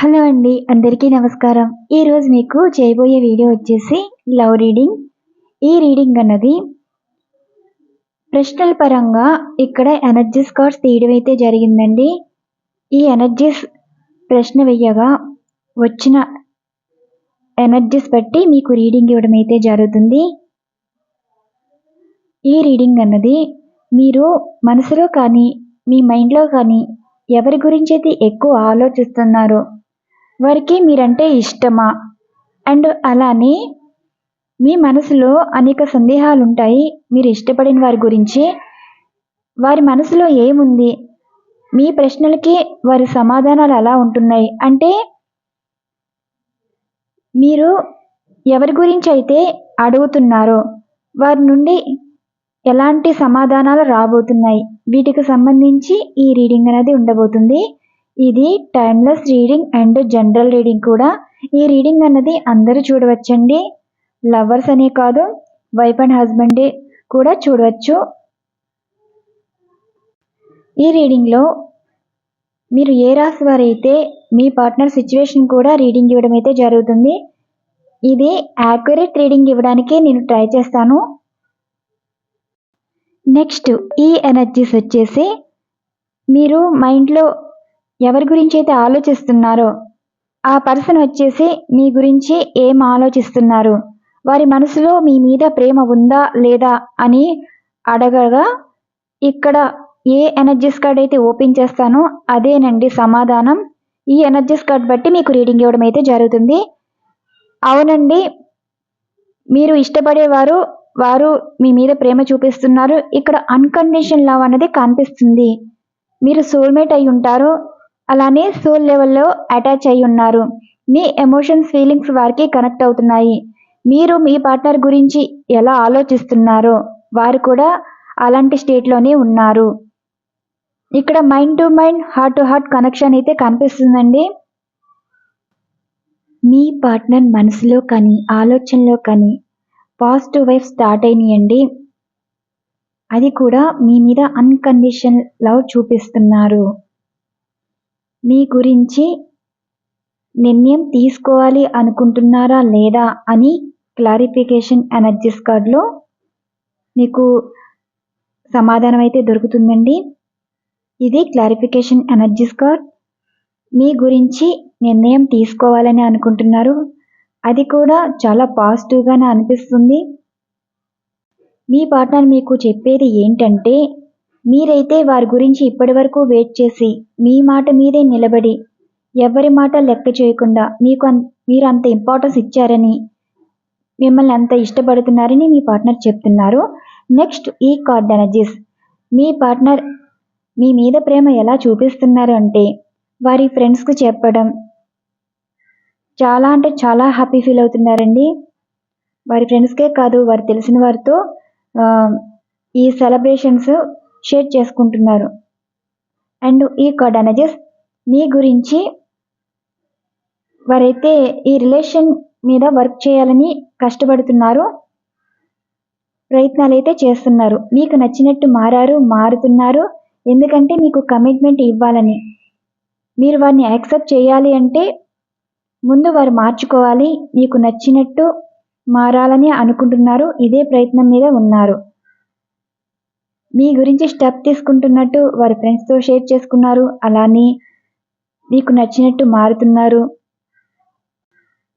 Hello అండి, అందరికీ నమస్కారం. ఈరోజు మీకు చేయబోయే వీడియో వచ్చేసి లవ్ రీడింగ్. ఈ రీడింగ్ అన్నది ప్రశ్నల పరంగా ఇక్కడ ఎనర్జీస్ కార్డ్స్ తీయడం అయితే జరిగిందండి. ఈ ఎనర్జీస్ ప్రశ్న వెయ్యగా వచ్చిన ఎనర్జీస్ బట్టి మీకు రీడింగ్ ఇవ్వడం అయితే జరుగుతుంది. ఈ రీడింగ్ అన్నది మీరు మనసులో కానీ మీ మైండ్లో కానీ ఎవరి గురించి అయితే ఎక్కువ ఆలోచిస్తున్నారో వారికి మీరంటే ఇష్టమా, అండ్ అలానే మీ మనసులో అనేక సందేహాలు ఉంటాయి మీరు ఇష్టపడిన వారి గురించి. వారి మనసులో ఏముంది, మీ ప్రశ్నలకి వారి సమాధానాలు ఎలా ఉంటున్నాయి అంటే మీరు ఎవరి గురించి అయితే అడుగుతున్నారో వారి నుండి ఎలాంటి సమాధానాలు రాబోతున్నాయి, వీటికి సంబంధించి ఈ రీడింగ్ అనేది ఉండబోతుంది. ఇది timeless reading and general reading కూడా. ఈ రీడింగ్ అన్నది అందరూ చూడవచ్చండి, లవర్స్ అనే కాదు, వైఫ్ అండ్ హస్బెండ్ కూడా చూడవచ్చు. ఈ రీడింగ్లో మీరు ఏ రాశి వారైతే మీ పార్ట్నర్ సిచ్యువేషన్ కూడా రీడింగ్ ఇవ్వడం అయితే జరుగుతుంది. ఇది యాక్యురేట్ రీడింగ్ ఇవ్వడానికి నేను ట్రై చేస్తాను. నెక్స్ట్ ఈ ఎనర్జీస్ వచ్చేసి మీరు మైండ్లో ఎవరి గురించి అయితే ఆలోచిస్తున్నారో ఆ పర్సన్ వచ్చేసి మీ గురించి ఏం ఆలోచిస్తున్నారు, వారి మనసులో మీ మీద ప్రేమ ఉందా లేదా అని అడగగా ఇక్కడ ఏ ఎనర్జీస్ కార్డ్ అయితే ఓపెన్ చేస్తానో అదేనండి సమాధానం. ఈ ఎనర్జీస్ కార్డ్ బట్టి మీకు రీడింగ్ ఇవ్వడం అయితే జరుగుతుంది. అవునండి, మీరు ఇష్టపడేవారు వారు మీ మీద ప్రేమ చూపిస్తున్నారు. ఇక్కడ అన్కండిషన్ లవ్ అనేది కనిపిస్తుంది. మీరు సోల్మేట్ అయి ఉంటారు, అలానే సోల్ లెవెల్లో అటాచ్ అయి ఉన్నారు. మీ ఎమోషన్స్ ఫీలింగ్స్ వారికి కనెక్ట్ అవుతున్నాయి. మీరు మీ పార్ట్నర్ గురించి ఎలా ఆలోచిస్తున్నారో వారు కూడా అలాంటి స్టేట్లోనే ఉన్నారు. ఇక్కడ mind to mind, heart to heart connection అయితే కనిపిస్తుందండి. మీ పార్ట్నర్ మనసులో కానీ ఆలోచనలో కానీ పాజిటివ్ వైఫ్ స్టార్ట్ అయినాయండి. అది కూడా మీ మీద అన్కండిషన్ లవ్ చూపిస్తున్నారు. మీ గురించి నిర్ణయం తీసుకోవాలి అనుకుంటున్నారా లేదా అని క్లారిఫికేషన్ ఎనర్జీస్ కార్డ్లో మీకు సమాధానం అయితే దొరుకుతుందండి. ఇది క్లారిఫికేషన్ ఎనర్జీస్ కార్డ్. మీ గురించి నిర్ణయం తీసుకోవాలని అనుకుంటున్నారు, అది కూడా చాలా పాజిటివ్గానే అనిపిస్తుంది. మీ పార్ట్నర్ మీకు చెప్పేది ఏంటంటే మీరైతే వారి గురించి ఇప్పటి వరకు వెయిట్ చేసి మీ మాట మీదే నిలబడి ఎవరి మాట లెక్క చేయకుండా మీరు అంత ఇంపార్టెన్స్ ఇచ్చారని, మిమ్మల్ని అంత ఇష్టపడుతున్నారని మీ పార్ట్నర్ చెప్తున్నారు. నెక్స్ట్ ఈ కార్డ్ ఎనర్జీస్, మీ పార్ట్నర్ మీ మీద ప్రేమ ఎలా చూపిస్తున్నారు అంటే వారి ఫ్రెండ్స్కి చెప్పడం, చాలా అంటే చాలా హ్యాపీ ఫీల్ అవుతున్నారండి. వారి ఫ్రెండ్స్కే కాదు వారు తెలిసిన వారితో ఈ సెలబ్రేషన్స్ షేర్ చేసుకుంటున్నారు. అండ్ ఈ కార్డ్ ఎనర్జీస్, మీ గురించి వారైతే ఈ రిలేషన్ మీద వర్క్ చేయాలని కష్టపడుతున్నారు, ప్రయత్నాలు అయితే చేస్తున్నారు. మీకు నచ్చినట్టు మారుతున్నారు, ఎందుకంటే మీకు కమిట్మెంట్ ఇవ్వాలని. మీరు వారిని యాక్సెప్ట్ చేయాలి అంటే ముందు వారు మార్చుకోవాలి, మీకు నచ్చినట్టు మారాలని అనుకుంటున్నారు, ఇదే ప్రయత్నం మీద ఉన్నారు. మీ గురించి స్టెప్ తీసుకుంటున్నట్టు వారి ఫ్రెండ్స్తో షేర్ చేసుకున్నారు, అలానే మీకు నచ్చినట్టు మారుతున్నారు.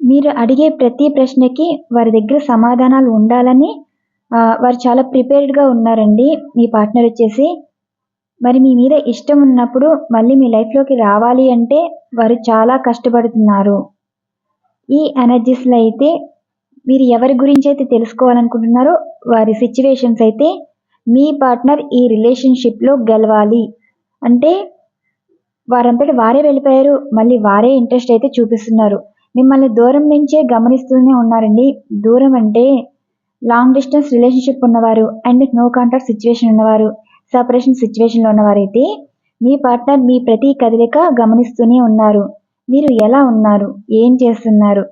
మీరు అడిగే ప్రతి ప్రశ్నకి వారి దగ్గర సమాధానాలు ఉండాలని వారు చాలా ప్రిపేర్డ్గా ఉన్నారండి. మీ పార్ట్నర్ వచ్చేసి మరి మీ మీద ఇష్టం ఉన్నప్పుడు మళ్ళీ మీ లైఫ్లోకి రావాలి అంటే వారు చాలా కష్టపడుతున్నారు. ఈ ఎనర్జీస్లో అయితే మీరు ఎవరి గురించి అయితే తెలుసుకోవాలనుకుంటున్నారో వారి సిచ్యువేషన్స్ అయితే మీ పార్ట్నర్ ఈ రిలేషన్షిప్లో గెలవాలి అంటే వారంతటి వారే వెళ్ళిపోయారు, మళ్ళీ వారే ఇంట్రెస్ట్ అయితే చూపిస్తున్నారు. మిమ్మల్ని దూరం నుంచే గమనిస్తూనే ఉన్నారండి. దూరం అంటే లాంగ్ డిస్టెన్స్ రిలేషన్షిప్ ఉన్నవారు అండ్ నో కాంటాక్ట్ సిచ్యువేషన్ ఉన్నవారు, సపరేషన్ సిచ్యువేషన్లో ఉన్నవారైతే మీ పార్ట్నర్ మీ ప్రతి కదలిక గమనిస్తూనే ఉన్నారు. మీరు ఎలా ఉన్నారు, ఏం చేస్తున్నారు,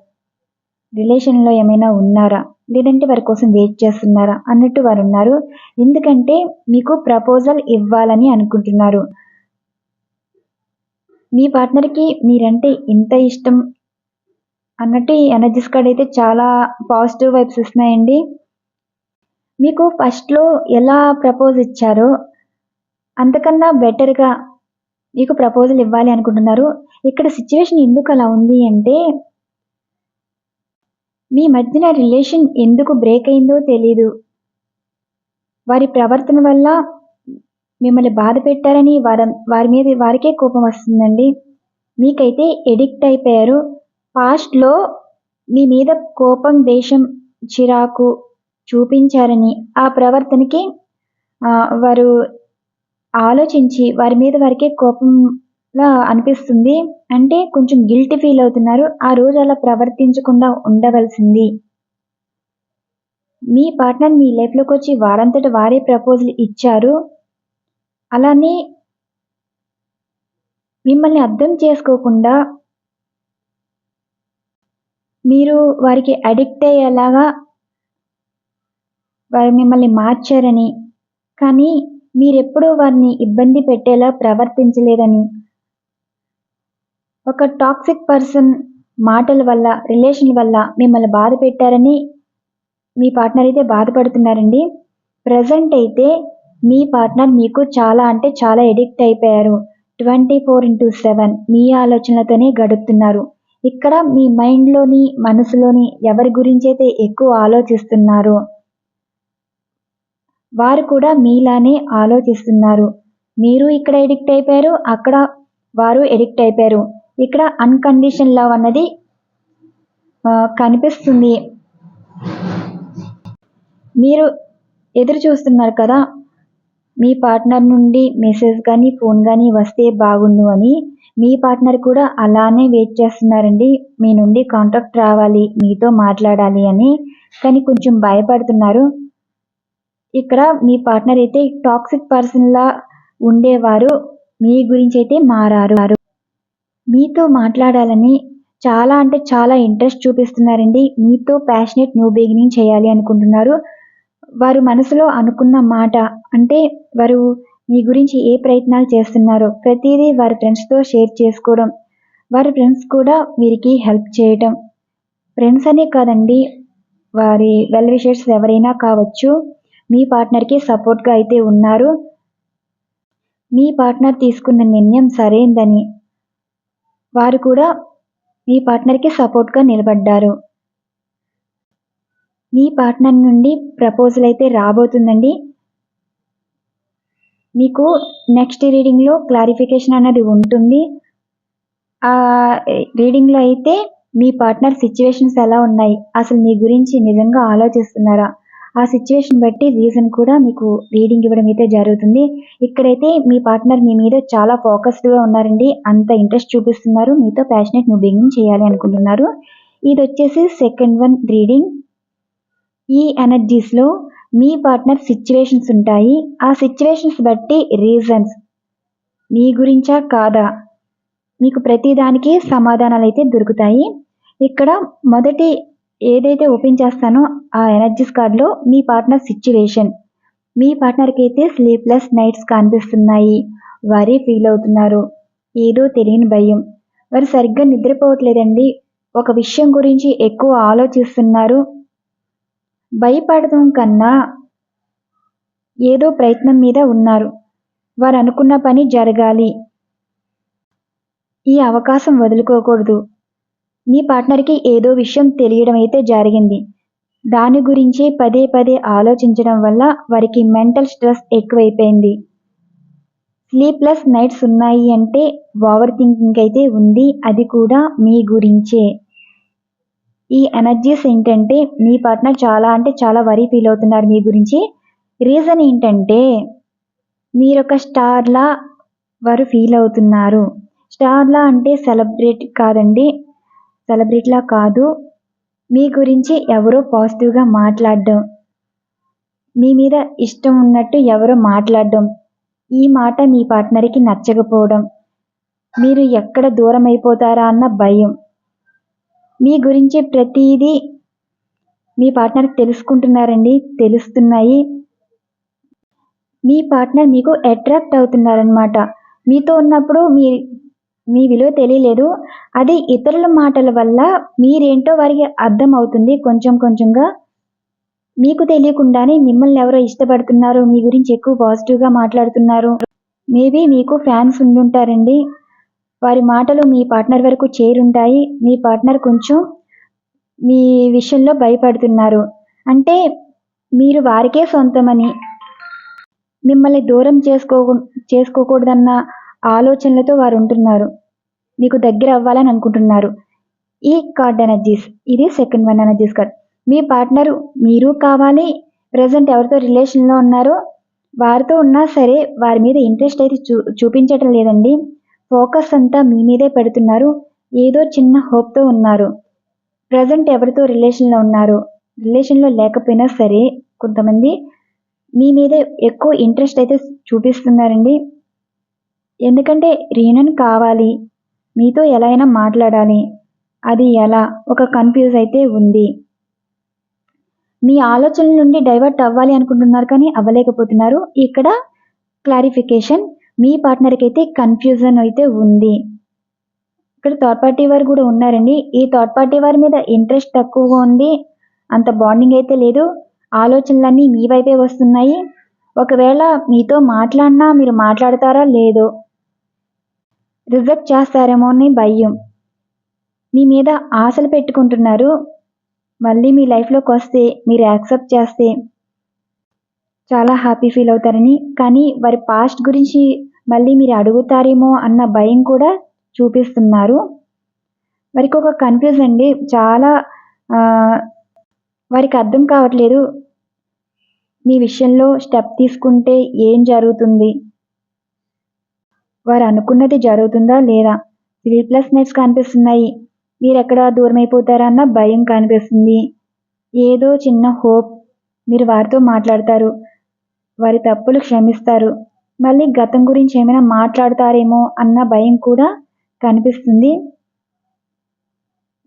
రిలేషన్లో ఏమైనా ఉన్నారా, లేదంటే వారి కోసం వెయిట్ చేస్తున్నారా అన్నట్టు వారు ఉన్నారు. ఎందుకంటే మీకు ప్రపోజల్ ఇవ్వాలని అనుకుంటున్నారు. మీ పార్ట్నర్కి మీరంటే ఇంత ఇష్టం అన్నట్టు ఈ ఎనర్జీస్ కార్డ్ అయితే చాలా పాజిటివ్ వైబ్స్ ఇస్తున్నాయండి. మీకు ఫస్ట్‌లో ఎలా ప్రపోజ్ ఇచ్చారో అంతకన్నా బెటర్‌గా మీకు ప్రపోజల్ ఇవ్వాలి అనుకుంటున్నారు. ఇక్కడ సిట్యుయేషన్ ఎందుకు అలా ఉంది అంటే, మీ మధ్యన రిలేషన్ ఎందుకు బ్రేక్ అయిందో తెలీదు. వారి ప్రవర్తన వల్ల మిమ్మల్ని బాధ పెట్టారని వారి మీద వారికే కోపం వస్తుందండి. మీకైతే ఎడిక్ట్ అయిపోయారు. పాస్ట్‌లో మీ మీద కోపం, ద్వేషం, చిరాకు చూపించారని ఆ ప్రవర్తనకి వారు ఆలోచించి వారి మీద వారికే కోపంలా అనిపిస్తుంది. అంటే కొంచెం గిల్టీ ఫీల్ అవుతున్నారు. ఆ రోజు అలా ప్రవర్తించకుండా ఉండవలసింది. మీ పార్ట్నర్ మీ లైఫ్‌లోకి వచ్చి వారంతట వారే ప్రపోజల్ ఇచ్చారు. అలానే మిమ్మల్ని అర్థం చేసుకోకుండా మీరు వారికి అడిక్ట్ అయ్యేలాగా వారు మిమ్మల్ని మార్చారని, కానీ మీరెప్పుడూ వారిని ఇబ్బంది పెట్టేలా ప్రవర్తించలేదని, ఒక టాక్సిక్ పర్సన్ మాటల వల్ల, రిలేషన్ వల్ల మిమ్మల్ని బాధ పెట్టారని మీ పార్ట్నర్ అయితే బాధపడుతున్నారండి. ప్రెజెంట్ అయితే మీ పార్ట్నర్ మీకు చాలా అంటే చాలా ఎడిక్ట్ అయిపోయారు. 24/7 మీ ఆలోచనలతోనే గడుపుతున్నారు. ఇక్కడ మీ మైండ్‌లోని, మనసులోని ఎవరి గురించైతే ఎక్కువ ఆలోచిస్తున్నారో వారు కూడా మీలానే ఆలోచిస్తున్నారు. మీరు ఇక్కడ ఎడిక్ట్ అయిపోయారు. అక్కడ వారు ఎడిక్ట్ అయిపోయారు. ఇక్కడ అన్‌కండిషనల్ లవ్ అన్నది కనిపిస్తుంది. మీరు ఎదురు చూస్తున్నారు కదా! మీ పార్ట్నర్ నుండి మెసేజ్ గానీ, ఫోన్ గానీ వస్తే బాగుండు అని. మీ పార్ట్నర్ కూడా అలానే వెయిట్ చేస్తున్నారండి. మీ నుండి కాంటాక్ట్ రావాలి, మీతో మాట్లాడాలి అని. కానీ కొంచెం భయపడుతున్నారు. ఇక్కడ మీ పార్ట్నర్ అయితే టాక్సిక్ పర్సన్‌లా ఉండేవారు మీ గురించైతే మారారు. మీతో మాట్లాడాలని చాలా అంటే చాలా ఇంట్రెస్ట్ చూపిస్తున్నారండి. మీతో ప్యాషనేట్ న్యూ బిగినింగ్ చేయాలి అనుకుంటున్నారు. వారు మనసులో అనుకున్న మాట అంటే వారు మీ గురించి ఏ ప్రయత్నాలు చేస్తున్నారో ప్రతీదీ వారి ఫ్రెండ్స్‌తో షేర్ చేసుకోవడం. వారి ఫ్రెండ్స్ కూడా వీరికి హెల్ప్ చేయటం. ఫ్రెండ్స్ అనే కాదండి, వారి వెల్ విషర్స్ ఎవరైనా కావచ్చు. మీ పార్ట్నర్‌కి సపోర్ట్‌గా అయితే ఉన్నారు. మీ పార్ట్నర్ తీసుకున్న నిర్ణయం సరైందని వారు కూడా మీ పార్ట్నర్‌కి సపోర్ట్‌గా నిలబడ్డారు. మీ పార్ట్నర్ నుండి ప్రపోజల్ అయితే రాబోతుందండి. మీకు నెక్స్ట్ రీడింగ్‌లో క్లారిఫికేషన్ అన్నది ఉంటుంది. రీడింగ్‌లో అయితే మీ పార్ట్నర్ సిట్యుయేషన్స్ ఎలా ఉన్నాయి? అసలు మీ గురించి నిజంగా ఆలోచిస్తున్నారా? ఆ సిట్యుయేషన్ బట్టి రీజన్ కూడా మీకు రీడింగ్ ఇవ్వడం అయితే జరుగుతుంది. ఇక్కడైతే మీ పార్ట్నర్ మీ మీద చాలా ఫోకస్డ్‌గా ఉన్నారండి. అంత ఇంట్రెస్ట్ చూపిస్తున్నారు. మీతో ప్యాషనేట్ న్యూ బిగినింగ్ చేయాలి అనుకుంటున్నారు. ఇదొచ్చేసి సెకండ్ వన్ రీడింగ్. ఈ ఎనర్జీస్‌లో మీ పార్ట్నర్ సిట్యుయేషన్స్ ఉంటాయి. ఆ సిట్యుయేషన్స్ బట్టి రీజన్స్ మీ గురించా కాదా? మీకు ప్రతి దానికి సమాధానాలైతే దొరుకుతాయి. ఇక్కడ మొదటి ఏదైతే ఓపెన్ చేస్తానో ఆ ఎనర్జీస్ కార్డ్‌లో మీ పార్ట్నర్ సిట్యుయేషన్. మీ పార్ట్నర్‌కి అయితే స్లీప్‌లెస్ నైట్స్ కనిపిస్తున్నాయి. వరీ ఫీల్ అవుతున్నారు. ఏదో తెలియని భయం. వారు సరిగ్గా నిద్రపోవట్లేదండి. ఒక విషయం గురించి ఎక్కువ ఆలోచిస్తున్నారు. భయపడటం కన్నా ఏదో ప్రయత్నం మీద ఉన్నారు. వారు అనుకున్న పని జరగాలి. ఈ అవకాశం వదులుకోకూడదు. మీ పార్ట్నర్‌కి ఏదో విషయం తెలియడం అయితే జరిగింది. దాని గురించి పదే పదే ఆలోచించడం వల్ల వారికి మెంటల్ స్ట్రెస్ ఎక్కువైపోయింది. స్లీప్‌లెస్ నైట్స్ ఉన్నాయి అంటే ఓవర్ థింకింగ్ అయితే ఉంది. అది కూడా మీ గురించే. ఈ ఎనర్జీస్ ఏంటంటే మీ పార్ట్నర్ చాలా అంటే చాలా వరీ ఫీల్ అవుతున్నారు మీ గురించి. రీజన్ ఏంటంటే మీరొక స్టార్‌లా వారు ఫీల్ అవుతున్నారు. స్టార్‌లా అంటే సెలబ్రిటీ కాదండి. సెలబ్రిటీలా కాదు. మీ గురించి ఎవరో పాజిటివ్‌గా మాట్లాడడం. మీ మీద ఇష్టం ఉన్నట్టు ఎవరో మాట్లాడడం. ఈ మాట మీ పార్ట్నర్‌కి నచ్చకపోవడం. మీరు ఎక్కడ దూరం అయిపోతారా అన్న భయం. మీ గురించి ప్రతీదీ మీ పార్ట్నర్ తెలుసుకుంటున్నారండి. తెలుస్తున్నాయి. మీ పార్ట్నర్ మీకు అట్రాక్ట్ అవుతున్నారనమాట. మీతో ఉన్నప్పుడు మీ విలువ తెలియలేదు. అది ఇతరుల మాటల వల్ల మీరేంటో వారికి అర్థం అవుతుంది కొంచెం కొంచెంగా. మీకు తెలియకుండానే మిమ్మల్ని ఎవరో ఇష్టపడుతున్నారు, మీ గురించి ఎక్కువ పాజిటివ్గా మాట్లాడుతున్నారు. మేబీ మీకు ఫ్యాన్స్ ఉండుంటారండి. వారి మాటలు మీ పార్ట్నర్ వరకు చేరుంటాయి. మీ పార్ట్నర్ కొంచెం మీ విషయంలో భయపడుతున్నారు. అంటే మీరు వారికే సొంతమని, మిమ్మల్ని దూరం చేసుకోకూడదన్న ఆలోచనలతో వారు ఉంటున్నారు. మీకు దగ్గర అవ్వాలని అనుకుంటున్నారు. ఈ కార్డ్ ఎనర్జీస్, ఇది సెకండ్ వన్ ఎనర్జీస్ కార్డ్. మీ పార్ట్నర్ మీరు కావాలి. ప్రజెంట్ ఎవరితో రిలేషన్లో ఉన్నారో వారితో ఉన్నా సరే వారి మీద ఇంట్రెస్ట్ అయితే చూపించటం లేదండి. ఫోకస్ అంతా మీ మీదే పెడుతున్నారు. ఏదో చిన్న హోప్తో ఉన్నారు. ప్రజెంట్ ఎవరితో రిలేషన్లో ఉన్నారు, రిలేషన్లో లేకపోయినా సరే కొంతమంది మీ మీదే ఎక్కువ ఇంట్రెస్ట్ అయితే చూపిస్తున్నారండి. ఎందుకంటే రీయూనియన్ కావాలి, మీతో ఎలా అయినా మాట్లాడాలి. అది ఎలా, ఒక కన్ఫ్యూజ్ అయితే ఉంది. మీ ఆలోచనల నుండి డైవర్ట్ అవ్వాలి అనుకుంటున్నారు కానీ అవ్వలేకపోతున్నారు. ఇక్కడ క్లారిఫికేషన్, మీ పార్ట్నర్కి అయితే కన్ఫ్యూజన్ అయితే ఉంది. ఇక్కడ థర్డ్ పార్టీ వారు కూడా ఉన్నారండి. ఈ థర్డ్ పార్టీ వారి మీద ఇంట్రెస్ట్ తక్కువగా ఉంది. అంత బాండింగ్ అయితే లేదు. ఆలోచనలన్నీ మీ వైపే వస్తున్నాయి. ఒకవేళ మీతో మాట్లాడినా మీరు మాట్లాడతారా లేదో, రిజెక్ట్ చేస్తారేమో అని భయం. మీ మీద ఆశలు పెట్టుకుంటున్నారు. మళ్ళీ మీ లైఫ్లోకి వస్తే, మీరు యాక్సెప్ట్ చేస్తే చాలా హ్యాపీ ఫీల్ అవుతారని. కానీ వారి పాస్ట్ గురించి మళ్ళీ మీరు అడుగుతారేమో అన్న భయం కూడా చూపిస్తున్నారు. వారికి ఒక కన్ఫ్యూజ్ అండి. చాలా వారికి అర్థం కావట్లేదు. మీ విషయంలో స్టెప్ తీసుకుంటే ఏం జరుగుతుంది, వారు అనుకున్నది జరుగుతుందా లేదా. 3+ నైట్స్ కనిపిస్తున్నాయి. మీరు ఎక్కడ దూరం అయిపోతారా అన్న భయం కనిపిస్తుంది. ఏదో చిన్న హోప్, మీరు వారితో మాట్లాడతారు, వారి తప్పులు క్షమిస్తారు, మళ్ళీ గతం గురించి ఏమైనా మాట్లాడతారేమో అన్న భయం కూడా కనిపిస్తుంది.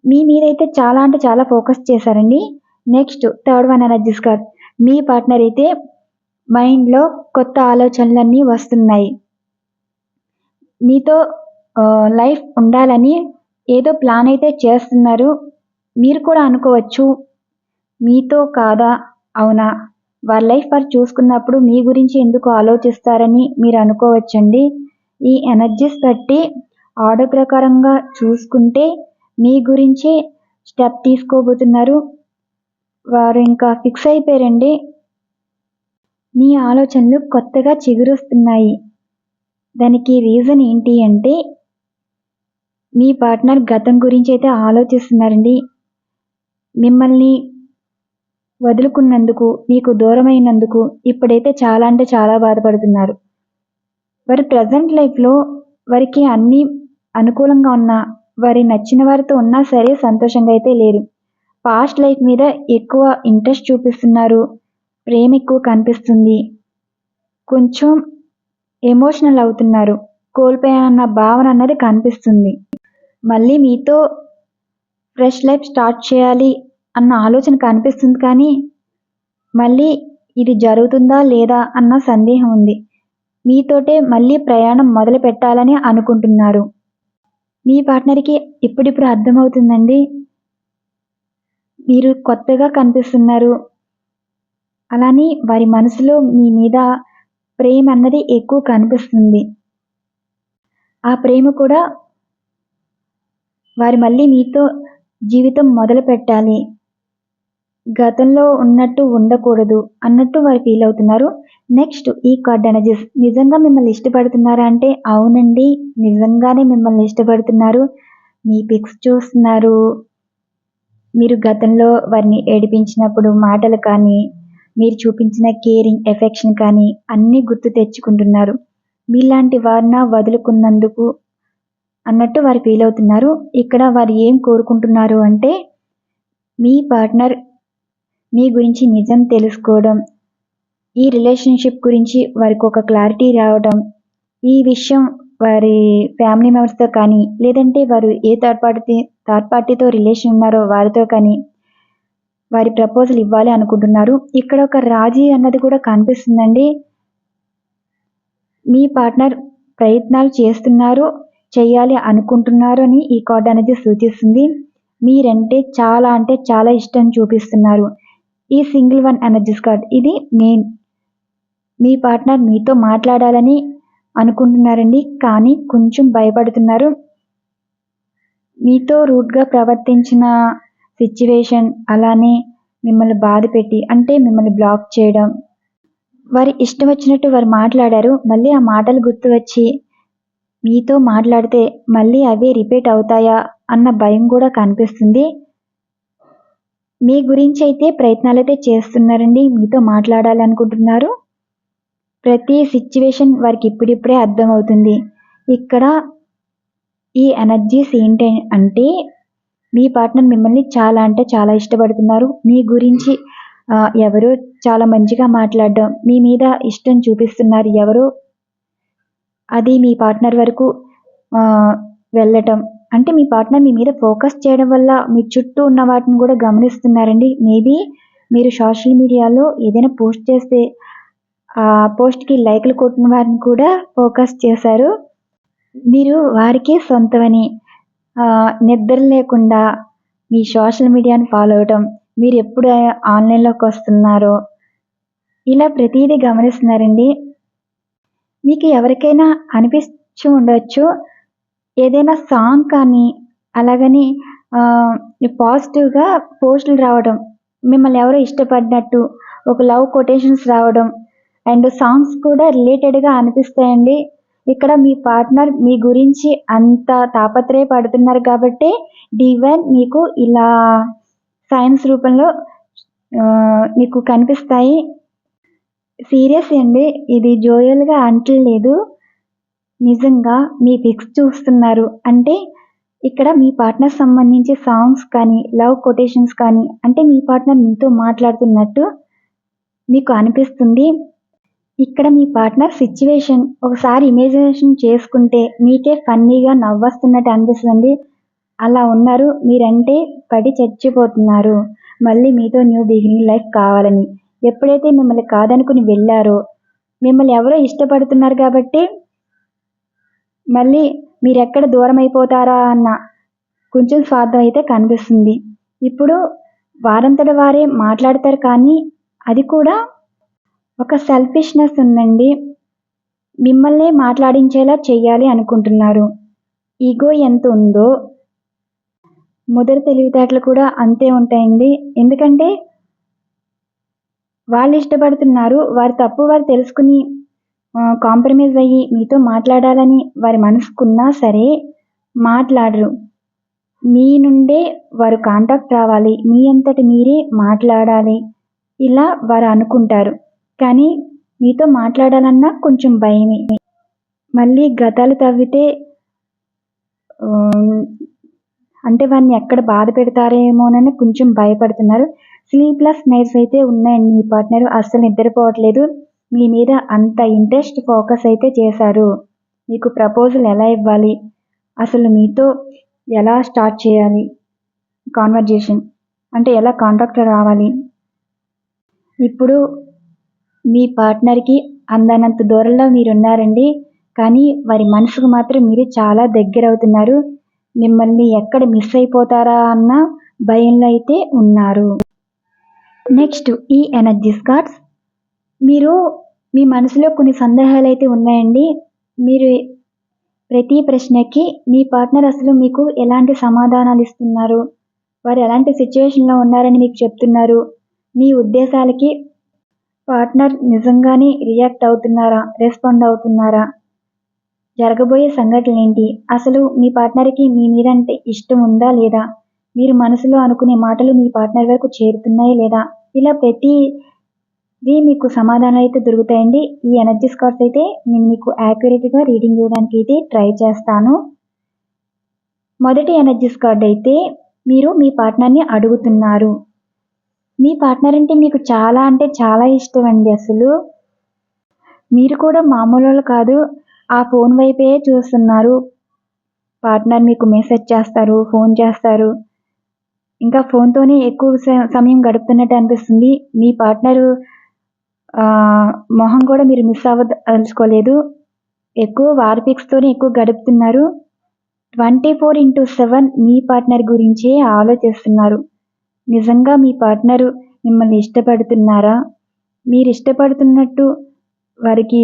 మీ మీరైతే చాలా అంటే చాలా ఫోకస్ చేశారండి. Next third one energies card. మీ పార్ట్నర్ అయితే మైండ్లో కొత్త ఆలోచనలన్నీ వస్తున్నాయి. మీతో లైఫ్ ఉండాలని ఏదో ప్లాన్ అయితే చేస్తున్నారు. మీరు కూడా అనుకోవచ్చు, మీతో కాదా, అవునా, వారి లైఫ్ వారు చూసుకున్నప్పుడు మీ గురించి ఎందుకు ఆలోచిస్తారని మీరు అనుకోవచ్చండి. ఈ ఎనర్జీస్ బట్టి ఆర్డర్ ప్రకారంగా చూసుకుంటే మీ గురించి స్టెప్ తీసుకోబోతున్నారు. వారు ఇంకా ఫిక్స్ అయిపోయారండి. మీ ఆలోచనలు కొత్తగా చిగురుస్తున్నాయి. దానికి రీజన్ ఏంటి అంటే మీ పార్ట్నర్ గతం గురించి అయితే ఆలోచిస్తున్నారండి. మిమ్మల్ని వదులుకున్నందుకు, మీకు దూరమైనందుకు ఇప్పుడైతే చాలా అంటే చాలా బాధపడుతున్నారు. వారి ప్రజెంట్ లైఫ్లో వారికి అన్నీ అనుకూలంగా ఉన్నా, వారి నచ్చిన వారితో ఉన్నా సరే సంతోషంగా అయితే లేరు. పాస్ట్ లైఫ్ మీద ఎక్కువ ఇంట్రెస్ట్ చూపిస్తున్నారు. ప్రేమ ఎక్కువ కనిపిస్తుంది. కొంచెం ఎమోషనల్ అవుతున్నారు. కోల్పోయానన్న భావన అన్నది కనిపిస్తుంది. మళ్ళీ మీతో ఫ్రెష్ లైఫ్ స్టార్ట్ చేయాలి అన్న ఆలోచన కనిపిస్తుంది. కానీ మళ్ళీ ఇది జరుగుతుందా లేదా అన్న సందేహం ఉంది. మీతోటే మళ్ళీ ప్రయాణం మొదలు పెట్టాలని అనుకుంటున్నారు. మీ పార్ట్నర్కి ఇప్పుడిప్పుడు అర్థమవుతుందండి, మీరు కొత్తగా కనిపిస్తున్నారు. అలానే వారి మనసులో మీ మీద ప్రేమ అన్నది ఎక్కువ కనిపిస్తుంది. ఆ ప్రేమ కూడా వారు మళ్ళీ మీతో జీవితం మొదలు పెట్టాలి, గతంలో ఉన్నట్టు ఉండకూడదు అన్నట్టు వారు ఫీల్ అవుతున్నారు. నెక్స్ట్ ఈ కార్డ్ ఎనర్జీస్. నిజంగా మిమ్మల్ని ఇష్టపడుతున్నారా అంటే అవునండి, నిజంగానే మిమ్మల్ని ఇష్టపడుతున్నారు. మీ పిక్స్ చూస్తున్నారు. మీరు గతంలో వారిని ఏడిపించినప్పుడు మాటలు కానీ, మీరు చూపించిన కేరింగ్, ఎఫెక్షన్ కానీ అన్నీ గుర్తు తెచ్చుకుంటున్నారు. మీలాంటి వారిన వదులుకున్నందుకు అన్నట్టు వారు ఫీల్ అవుతున్నారు. ఇక్కడ వారు ఏం కోరుకుంటున్నారు అంటే మీ పార్ట్నర్ మీ గురించి నిజం తెలుసుకోవడం, ఈ రిలేషన్షిప్ గురించి వారికి ఒక క్లారిటీ రావడం, ఈ విషయం వారి ఫ్యామిలీ మెంబర్స్తో కానీ లేదంటే వారు ఏ థర్డ్ పార్టీతో రిలేషన్ ఉన్నారో వారితో కానీ వారి ప్రపోజల్ ఇవ్వాలి అనుకుంటున్నారు. ఇక్కడ ఒక రాజీ అన్నది కూడా కనిపిస్తుందండి. మీ పార్ట్నర్ ప్రయత్నాలు చేస్తున్నారు. చేయాలి అనుకుంటున్నారు అని ఈ కార్డ్ అనేది సూచిస్తుంది. మీరంటే చాలా అంటే చాలా ఇష్టం చూపిస్తున్నారు. ఈ సింగిల్ వన్ ఎనర్జీస్ కార్డ్ ఇది మెయిన్. మీ పార్ట్నర్ మీతో మాట్లాడాలని అనుకుంటున్నారండి, కానీ కొంచెం భయపడుతున్నారు. మీతో రూడ్గా ప్రవర్తించిన సిచ్యువేషన్, అలానే మిమ్మల్ని బాధ పెట్టి అంటే మిమ్మల్ని బ్లాక్ చేయడం, వారి ఇష్టం వచ్చినట్టు వారు మాట్లాడారు. మళ్ళీ ఆ మాటలు గుర్తు వచ్చి మీతో మాట్లాడితే మళ్ళీ అవే రిపీట్ అవుతాయా అన్న భయం కూడా కనిపిస్తుంది. మీ గురించి అయితే ప్రయత్నాలైతే చేస్తున్నారండి, మీతో మాట్లాడాలనుకుంటున్నారు. ప్రతి సిచ్యువేషన్ వారికి ఇప్పుడిప్పుడే అర్థమవుతుంది. ఇక్కడ ఈ ఎనర్జీస్ ఏంటి అంటే మీ పార్ట్నర్ మిమ్మల్ని చాలా అంటే చాలా ఇష్టపడుతున్నారు. మీ గురించి ఎవరో చాలా మంచిగా మాట్లాడడం, మీ మీద ఇష్టం చూపిస్తున్నారు ఎవరో, అది మీ పార్ట్నర్ వరకు వెళ్ళటం. అంటే మీ పార్ట్నర్ మీ మీద ఫోకస్ చేయడం వల్ల మీ చుట్టూ ఉన్న వాటిని కూడా గమనిస్తున్నారండి. మేబీ మీరు సోషల్ మీడియాలో ఏదైనా పోస్ట్ చేస్తే ఆ పోస్ట్కి లైక్లు కొట్టిన వారిని కూడా ఫోకస్ చేశారు. మీరు వారికి సొంతమని నిద్ర లేకుండా మీ సోషల్ మీడియాని ఫాలో అవటం, మీరు ఎప్పుడు ఆన్లైన్లోకి వస్తున్నారో ఇలా ప్రతిదీ గమనిస్తున్నారండి. మీకు ఎవరికైనా అనిపించి ఉండొచ్చు, ఏదైనా సాంగ్ కానీ అలాగని పాజిటివ్గా పోస్టులు రావడం, మిమ్మల్ని ఎవరో ఇష్టపడినట్టు ఒక లవ్ కొటేషన్స్ రావడం అండ్ సాంగ్స్ కూడా రిలేటెడ్గా అనిపిస్తాయండి. ఇక్కడ మీ పార్ట్నర్ మీ గురించి అంత తాపత్రయపడుతున్నారు కాబట్టి డివైన్ మీకు ఇలా సైన్స్ రూపంలో మీకు కనిపిస్తాయి. సీరియస్ అండి, ఇది జోయల్గా అంటలేదు, నిజంగా మీ పిక్స్ చూస్తున్నారు అంటే ఇక్కడ మీ పార్ట్నర్ సంబంధించి సాంగ్స్ కానీ లవ్ కొటేషన్స్ కానీ అంటే మీ పార్ట్నర్ మీతో మాట్లాడుతున్నట్టు మీకు అనిపిస్తుంది. ఇక్కడ మీ పార్ట్నర్ సిచ్యువేషన్ ఒకసారి ఇమేజినేషన్ చేసుకుంటే మీకే ఫన్నీగా నవ్వొస్తున్నట్టు అనిపిస్తుంది. అలా ఉన్నారు, మీరంటే పడి చచ్చిపోతున్నారు మళ్ళీ మీతో న్యూ బిగినింగ్ లైఫ్ కావాలని. ఎప్పుడైతే మిమ్మల్ని కాదనుకుని వెళ్ళారో, మిమ్మల్ని ఎవరో ఇష్టపడుతున్నారు కాబట్టి మళ్ళీ మీరెక్కడ దూరం అయిపోతారా అన్న కొంచెం స్వార్థం అయితే కనిపిస్తుంది. ఇప్పుడు వారంతట వారే మాట్లాడతారు, కానీ అది కూడా ఒక సెల్ఫిష్నెస్ ఉందండి. మిమ్మల్నే మాట్లాడించేలా చెయ్యాలి అనుకుంటున్నారు. ఈగో ఎంత ఉందో మొదటి తెలివితేటలు కూడా అంతే ఉంటాయండి. ఎందుకంటే వాళ్ళు ఇష్టపడుతున్నారు, వారి తప్పు వారు తెలుసుకుని కాంప్రమైజ్ అయ్యి మీతో మాట్లాడాలని వారి మనసుకున్నా సరే మాట్లాడరు. మీ నుండే వారు కాంటాక్ట్ రావాలి, మీ అంతటి మీరే మాట్లాడాలి ఇలా వారు అనుకుంటారు. కానీ మీతో మాట్లాడాలన్నా కొంచెం భయమే. మళ్ళీ గతాలు తవ్వితే అంటే వారిని ఎక్కడ బాధ పెడతారేమోనని కొంచెం భయపడుతున్నారు. స్లీప్లెస్ నైట్స్ అయితే ఉన్నాయండి. మీ పార్ట్నర్ అస్సలు నిద్రపోవట్లేదు, మీ మీద అంత ఇంట్రెస్ట్ ఫోకస్ అయితే చేశారు. మీకు ప్రపోజల్ ఎలా ఇవ్వాలి, అసలు మీతో ఎలా స్టార్ట్ చేయాలి కాన్వర్జేషన్, అంటే ఎలా కాంటాక్ట్ రావాలి. ఇప్పుడు మీ పార్ట్నర్కి అందనంత దూరంలో మీరున్నారండి, కానీ వారి మనసుకు మాత్రం మీరు చాలా దగ్గర అవుతున్నారు. మిమ్మల్ని ఎక్కడ మిస్ అయిపోతారా అన్న భయంలో అయితే ఉన్నారు. నెక్స్ట్ ఈ ఎనర్జీస్ కార్డ్స్. మీరు మీ మనసులో కొన్ని సందేహాలు అయితే ఉన్నాయండి. మీరు ప్రతి ప్రశ్నకి మీ పార్ట్నర్ అసలు మీకు ఎలాంటి సమాధానాలు ఇస్తున్నారు, వారు ఎలాంటి సిచ్యువేషన్లో ఉన్నారని మీకు చెప్తున్నారు, మీ ఉద్దేశాలకి పార్ట్నర్ నిజంగానే రియాక్ట్ అవుతున్నారా, రెస్పాండ్ అవుతున్నారా, జరగబోయే సంఘటనలు ఏంటి, అసలు మీ పార్ట్నర్కి మీ మీద అంటే ఇష్టం ఉందా లేదా, మీరు మనసులో అనుకునే మాటలు మీ పార్ట్నర్ వరకు చేరుతున్నాయా లేదా, ఇలా ప్రతిదీ మీకు సమాధానాలు అయితే దొరుకుతాయండి. ఈ ఎనర్జీస్ కార్డ్స్ అయితే నేను మీకు యాక్యురేట్గా రీడింగ్ ఇవ్వడానికి అయితే ట్రై చేస్తాను. మొదటి ఎనర్జీస్ కార్డ్ అయితే మీరు మీ పార్ట్నర్ని అడుగుతున్నారు. మీ పార్ట్నర్ అంటే మీకు చాలా అంటే చాలా ఇష్టం అండి. అసలు మీరు కూడా మామూలు వాళ్ళు కాదు, ఆ ఫోన్ వైపే చూస్తున్నారు. పార్ట్నర్ మీకు మెసేజ్ చేస్తారు, ఫోన్ చేస్తారు, ఇంకా ఫోన్తోనే ఎక్కువ సమయం గడుపుతున్నట్టు అనిపిస్తుంది. మీ పార్ట్నరు మొహం కూడా మీరు మిస్ అవ్వదలుచుకోలేదు, ఎక్కువ వారి పిక్స్తోనే ఎక్కువ గడుపుతున్నారు. 24/7 మీ పార్ట్నర్ గురించే ఆలోచిస్తున్నారు. నిజంగా మీ పార్ట్నరు మిమ్మల్ని ఇష్టపడుతున్నారా? మీరు ఇష్టపడుతున్నట్టు వారికి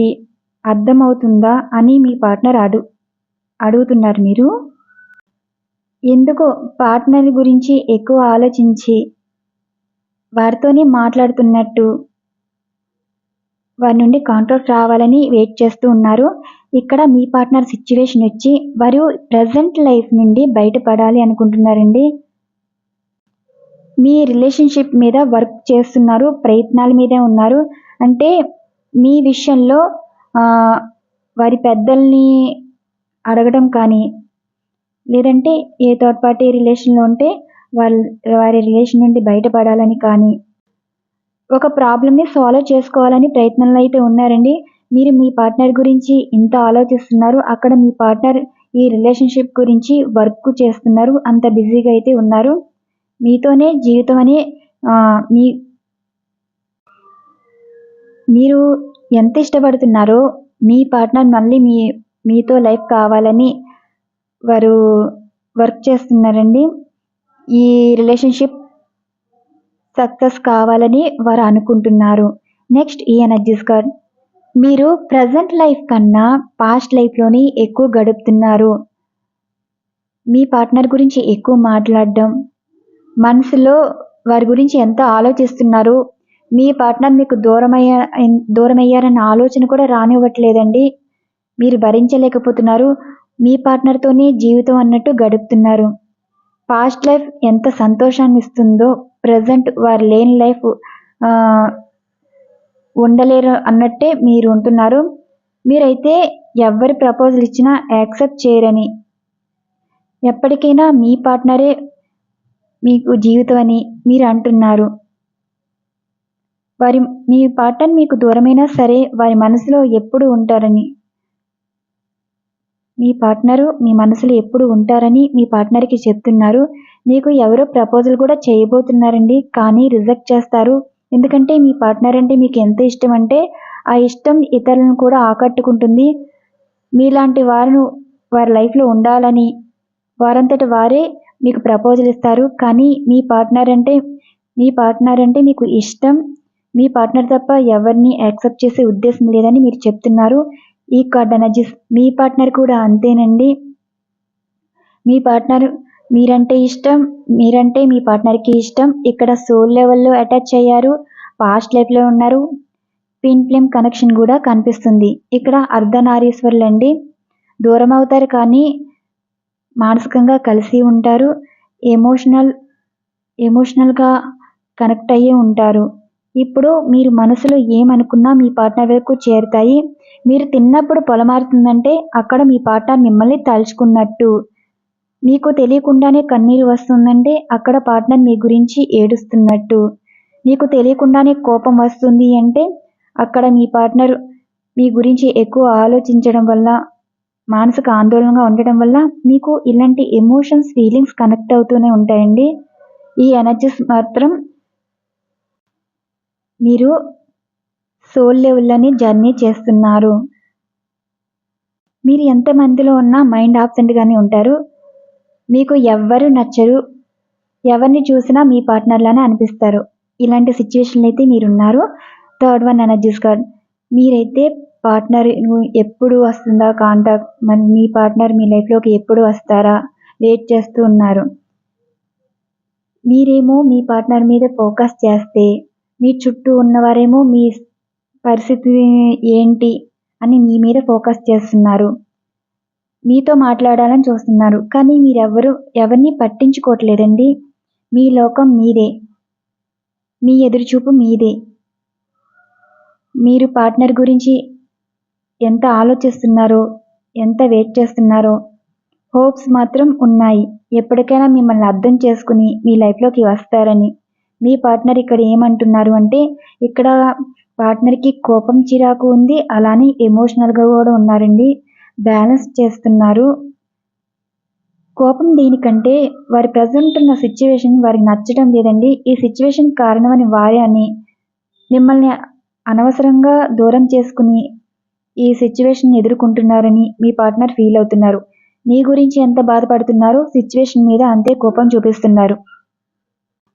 అర్థమవుతుందా అని మీ పార్ట్నర్ అడుగుతున్నారు మీరు. ఎందుకో పార్ట్నర్ గురించి ఎక్కువ ఆలోచించి వారితోనే మాట్లాడుతున్నట్టు వారి నుండి కాంటాక్ట్ రావాలని వెయిట్ చేస్తూ ఉన్నారు. ఇక్కడ మీ పార్ట్నర్ సిచ్యువేషన్ వచ్చి వారు ప్రెజెంట్ లైఫ్ నుండి బయటపడాలి అనుకుంటున్నారండి. మీ రిలేషన్షిప్ మీద వర్క్ చేస్తున్నారు, ప్రయత్నాల మీదే ఉన్నారు. అంటే మీ విషయంలో వారి పెద్దల్ని అడగడం కానీ, లేదంటే ఏ థర్డ్ పార్టీ రిలేషన్లో ఉంటే వారి రిలేషన్ నుండి బయటపడాలని కానీ, ఒక ప్రాబ్లమ్ని సాల్వ్ చేసుకోవాలని ప్రయత్నంలో అయితే ఉన్నారండి. మీరు మీ పార్ట్నర్ గురించి ఇంత ఆలోచిస్తున్నారు, అక్కడ మీ పార్ట్నర్ ఈ రిలేషన్షిప్ గురించి వర్క్ చేస్తున్నారు, అంత బిజీగా అయితే ఉన్నారు. మీతోనే జీవితం అనే మీరు ఎంత ఇష్టపడుతున్నారో మీ పార్ట్నర్ మళ్ళీ మీతో లైఫ్ కావాలని వారు వర్క్ చేస్తున్నారండి. ఈ రిలేషన్షిప్ సక్సెస్ కావాలని వారు అనుకుంటున్నారు. నెక్స్ట్ ఈ ఎనర్జీస్ కార్డ్. మీరు ప్రజెంట్ లైఫ్ కన్నా పాస్ట్ లైఫ్లోని ఎక్కువ గడుపుతున్నారు. మీ పార్ట్నర్ గురించి ఎక్కువ మాట్లాడడం, మనసులో వారి గురించి ఎంత ఆలోచిస్తున్నారు, మీ పార్ట్నర్ మీకు దూరమయ్యారన్న ఆలోచన కూడా రానివ్వట్లేదండి. మీరు భరించలేకపోతున్నారు. మీ పార్ట్నర్తోనే జీవితం అన్నట్టు గడుపుతున్నారు. పాస్ట్ లైఫ్ ఎంత సంతోషాన్ని ఇస్తుందో ప్రజెంట్ వారు లేని లైఫ్ ఉండలేరు అన్నట్టే మీరు ఉంటున్నారు. మీరైతే ఎవరి ప్రపోజల్ ఇచ్చినా యాక్సెప్ట్ చేయరని, ఎప్పటికైనా మీ పార్ట్నరే మీకు జీవితం అని మీరు అంటున్నారు. మీ పార్ట్నర్ మీకు దూరమైనా సరే వారి మనసులో ఎప్పుడు ఉంటారని, మీ పార్ట్నరు మీ మనసులో ఎప్పుడు ఉంటారని మీ పార్ట్నర్కి చెప్తున్నారు. మీకు ఎవరో ప్రపోజల్ కూడా చేయబోతున్నారండి, కానీ రిజెక్ట్ చేస్తారు. ఎందుకంటే మీ పార్ట్నర్ అంటే మీకు ఎంత ఇష్టం అంటే ఆ ఇష్టం ఇతరులను కూడా ఆకట్టుకుంటుంది. మీలాంటి వారి లైఫ్లో ఉండాలని వారంతట వారే మీకు ప్రపోజల్ ఇస్తారు. కానీ మీ పార్ట్నర్ అంటే మీకు ఇష్టం. మీ పార్ట్నర్ తప్ప ఎవరిని యాక్సెప్ట్ చేసే ఉద్దేశం లేదని మీరు చెప్తున్నారు. ఈ కార్డ్ ఎనర్జీస్ మీ పార్ట్నర్ కూడా అంతేనండి. మీ పార్ట్నర్ మీరంటే ఇష్టం, మీరంటే మీ పార్ట్నర్కి ఇష్టం. ఇక్కడ సోల్ లెవెల్లో అటాచ్ అయ్యారు, పాస్ట్ లైఫ్లో ఉన్నారు. ట్విన్ ఫ్లేమ్ కనెక్షన్ కూడా కనిపిస్తుంది. ఇక్కడ అర్ధనారీశ్వరులు అండి. దూరం అవుతారు కానీ మానసికంగా కలిసి ఉంటారు. ఎమోషనల్గా కనెక్ట్ అయ్యి ఉంటారు. ఇప్పుడు మీరు మనసులో ఏమనుకున్నా మీ పార్ట్నర్ వరకు చేరుతాయి. మీరు తిన్నప్పుడు పొలమారుతుందంటే అక్కడ మీ పార్ట్నర్ మిమ్మల్ని తలుచుకున్నట్టు. మీకు తెలియకుండానే కన్నీరు వస్తుందంటే అక్కడ పార్ట్నర్ మీ గురించి ఏడుస్తున్నట్టు. మీకు తెలియకుండానే కోపం వస్తుంది అంటే అక్కడ మీ పార్ట్నర్ మీ గురించి ఎక్కువ ఆలోచించడం వల్ల, మానసిక ఆందోళనగా ఉండడం వల్ల మీకు ఇలాంటి ఎమోషన్స్, ఫీలింగ్స్ కనెక్ట్ అవుతూనే ఉంటాయండి. ఈ ఎనర్జీస్ మాత్రం మీరు సోల్ లెవెల్లోని జర్నీ చేస్తున్నారు. మీరు ఎంతమందిలో ఉన్నా మైండ్ ఆబ్సెంట్గానే ఉంటారు. మీకు ఎవ్వరు నచ్చరు, ఎవరిని చూసినా మీ పార్ట్నర్లానే అనిపిస్తారు. ఇలాంటి సిచ్యువేషన్లో అయితే మీరున్నారు. Third one energies card. మీరైతే పార్ట్నర్ ఎప్పుడు వస్తుందా కాంటాక్ట్, మరి మీ పార్ట్నర్ మీ లైఫ్లోకి ఎప్పుడు వస్తారా వెయిట్ చేస్తూ ఉన్నారు. మీరేమో మీ పార్ట్నర్ మీద ఫోకస్ చేస్తే మీ చుట్టూ ఉన్నవారేమో మీ పరిస్థితి ఏంటి అని మీ మీద ఫోకస్ చేస్తున్నారు. మీతో మాట్లాడాలని చూస్తున్నారు, కానీ ఎవరిని పట్టించుకోవట్లేదండి. మీ లోకం మీదే, మీ ఎదురుచూపు మీదే. మీరు పార్ట్నర్ గురించి ఎంత ఆలోచిస్తున్నారో, ఎంత వెయిట్ చేస్తున్నారో, హోప్స్ మాత్రం ఉన్నాయి. ఎప్పటికైనా మిమ్మల్ని అర్థం చేసుకుని మీ లైఫ్లోకి వస్తారని. మీ పార్ట్నర్ ఇక్కడ ఏమంటున్నారు అంటే ఇక్కడ పార్ట్నర్కి కోపం, చిరాకు ఉంది, అలానే ఎమోషనల్గా కూడా ఉన్నారండి. బ్యాలెన్స్ చేస్తున్నారు. కోపం దేనికంటే వారి ప్రజెంట్ ఉన్న సిచ్యువేషన్ వారికి నచ్చడం లేదండి. ఈ సిచ్యువేషన్ కారణమని వారే అని మిమ్మల్ని అనవసరంగా దూరం చేసుకుని ఈ సిచ్యువేషన్ ఎదుర్కొంటున్నారని మీ పార్ట్నర్ ఫీల్ అవుతున్నారు. మీ గురించి ఎంత బాధపడుతున్నారో సిచ్యువేషన్ మీద అంతే కోపం చూపిస్తున్నారు.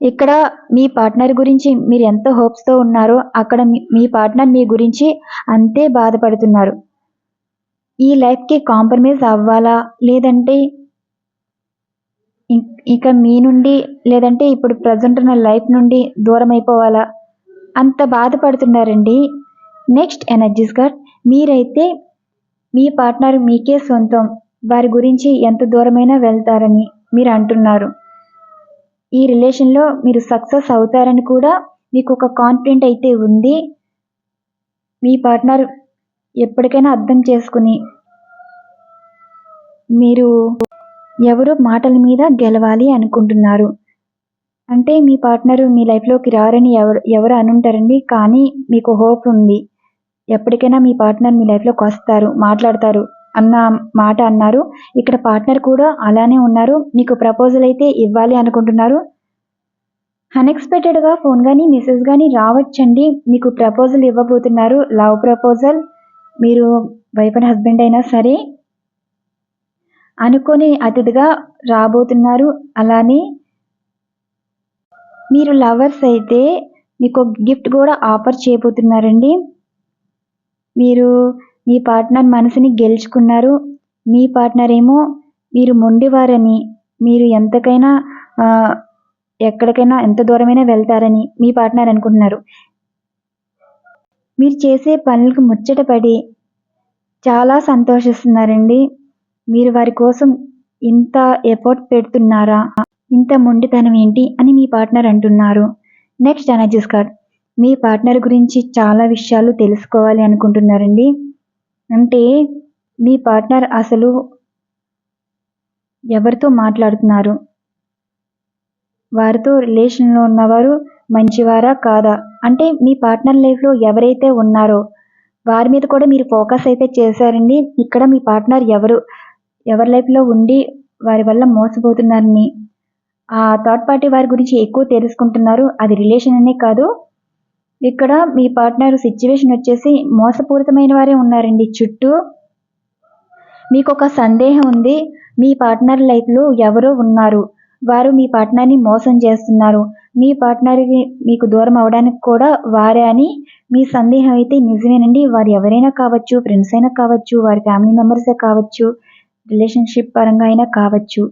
ఇక్కడ మీ పార్ట్నర్ గురించి మీరు ఎంత హోప్స్తో ఉన్నారో అక్కడ మీ పార్ట్నర్ మీ గురించి అంతే బాధపడుతున్నారు. ఈ లైఫ్కి కాంప్రమైజ్ అవ్వాలా, లేదంటే ఇక మీ నుండి, లేదంటే ఇప్పుడు ప్రజెంట్ ఉన్న లైఫ్ నుండి దూరం అయిపోవాలా, అంత బాధపడుతున్నారండి. నెక్స్ట్ ఎనర్జీస్ కార్డ్, మీరైతే మీ పార్ట్నర్ మీకే సొంతం, వారి గురించి ఎంత దూరమైనా వెళ్తారని మీరు అంటున్నారు. ఈ రిలేషన్లో మీరు సక్సెస్ అవుతారని కూడా మీకు ఒక కాన్ఫిడెంట్ అయితే ఉంది. మీ పార్ట్నర్ ఎప్పటికైనా అర్థం చేసుకుని మీరు ఎవరు మాటల మీద గెలవాలి అనుకుంటున్నారు. అంటే మీ పార్ట్నర్ మీ లైఫ్లోకి రారని ఎవరు అనుంటారండి, కానీ మీకు హోప్ ఉంది. ఎప్పటికైనా మీ పార్ట్నర్ మీ లైఫ్లోకి వస్తారు, మాట్లాడతారు అన్న మాట అన్నారు. ఇక్కడ పార్ట్నర్ కూడా అలానే ఉన్నారు. మీకు ప్రపోజల్ అయితే ఇవ్వాలి అనుకుంటున్నారు. అన్ఎక్స్పెక్టెడ్గా ఫోన్ కానీ మెసేజ్ కానీ రావచ్చండి. మీకు ప్రపోజల్ ఇవ్వబోతున్నారు, లవ్ ప్రపోజల్. మీరు వైఫ్ అండ్ హస్బెండ్ అయినా సరే అనుకోని అతిథిగా రాబోతున్నారు. అలానే మీరు లవర్స్ అయితే మీకు గిఫ్ట్ కూడా ఆఫర్ చేయబోతున్నారండి. మీరు మీ పార్ట్నర్ మనసుని గెలుచుకున్నారు. మీ పార్ట్నర్ ఏమో మీరు మొండివారని, మీరు ఎంతకైనా ఎక్కడికైనా ఎంత దూరమైనా వెళ్తారని మీ పార్ట్నర్ అనుకుంటున్నారు. మీరు చేసే పనులకు ముచ్చటపడి చాలా సంతోషిస్తున్నారండి. మీరు వారి కోసం ఇంత ఎఫర్ట్ పెడుతున్నారా, ఇంత మొండితనం ఏంటి అని మీ పార్ట్నర్ అంటున్నారు. నెక్స్ట్ ఎనర్జీస్ కార్డ్, మీ పార్ట్నర్ గురించి చాలా విషయాలు తెలుసుకోవాలి అనుకుంటున్నారండి. అంటే మీ పార్ట్నర్ అసలు ఎవరితో మాట్లాడుతున్నారు, వారితో రిలేషన్లో ఉన్నవారు మంచివారా కాదా, అంటే మీ పార్ట్నర్ లైఫ్లో ఎవరైతే ఉన్నారో వారి మీద కూడా మీరు ఫోకస్ అయితే చేశారండి. ఇక్కడ మీ పార్ట్నర్ ఎవరి లైఫ్లో ఉండి వారి వల్ల మోసపోతున్నారని, ఆ థర్డ్ పార్టీ వారి గురించి ఎక్కువ తెలుసుకుంటున్నారు. అది రిలేషన్ అనే కాదు, ఇక్కడ మీ పార్ట్నర్ సిచ్యువేషన్ వచ్చేసి మోసపూరితమైన వారే ఉన్నారండి చుట్టూ. మీకు ఒక సందేహం ఉంది, మీ పార్ట్నర్ లైఫ్లో ఎవరో ఉన్నారు, వారు మీ పార్ట్నర్ని మోసం చేస్తున్నారు, మీ పార్ట్నర్కి మీకు దూరం అవడానికి కూడా వారే అని మీ సందేహం అయితే నిజమేనండి. వారు ఎవరైనా కావచ్చు, ఫ్రెండ్స్ అయినా కావచ్చు, వారి ఫ్యామిలీ మెంబర్సే కావచ్చు, రిలేషన్షిప్ పరంగా అయినా కావచ్చు.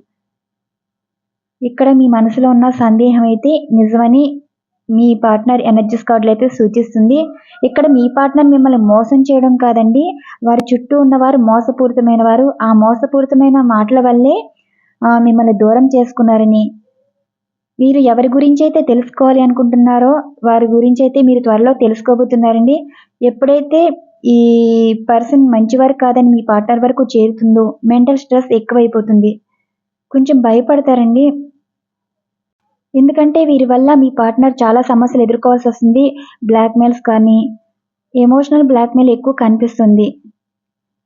ఇక్కడ మీ మనసులో ఉన్న సందేహం అయితే నిజమని మీ పార్ట్నర్ ఎనర్జీస్ కార్డులు అయితే సూచిస్తుంది. ఇక్కడ మీ పార్ట్నర్ మిమ్మల్ని మోసం చేయడం కాదండి, వారి చుట్టూ ఉన్నవారు మోసపూరితమైన వారు. ఆ మోసపూరితమైన మాటల వల్లే మిమ్మల్ని దూరం చేసుకున్నారని, మీరు ఎవరి గురించి అయితే తెలుసుకోవాలి అనుకుంటున్నారో వారి గురించి అయితే మీరు త్వరలో తెలుసుకోబోతున్నారండి. ఎప్పుడైతే ఈ పర్సన్ మంచివారు కాదని మీ పార్ట్నర్ వరకు చేరుతుందో మెంటల్ స్ట్రెస్ ఎక్కువైపోతుంది, కొంచెం భయపడతారండి. ఎందుకంటే వీరి వల్ల మీ పార్ట్నర్ చాలా సమస్యలు ఎదుర్కోవాల్సి వస్తుంది. బ్లాక్మెయిల్స్ కానీ, ఎమోషనల్ బ్లాక్మెయిల్ ఎక్కువ కనిపిస్తుంది.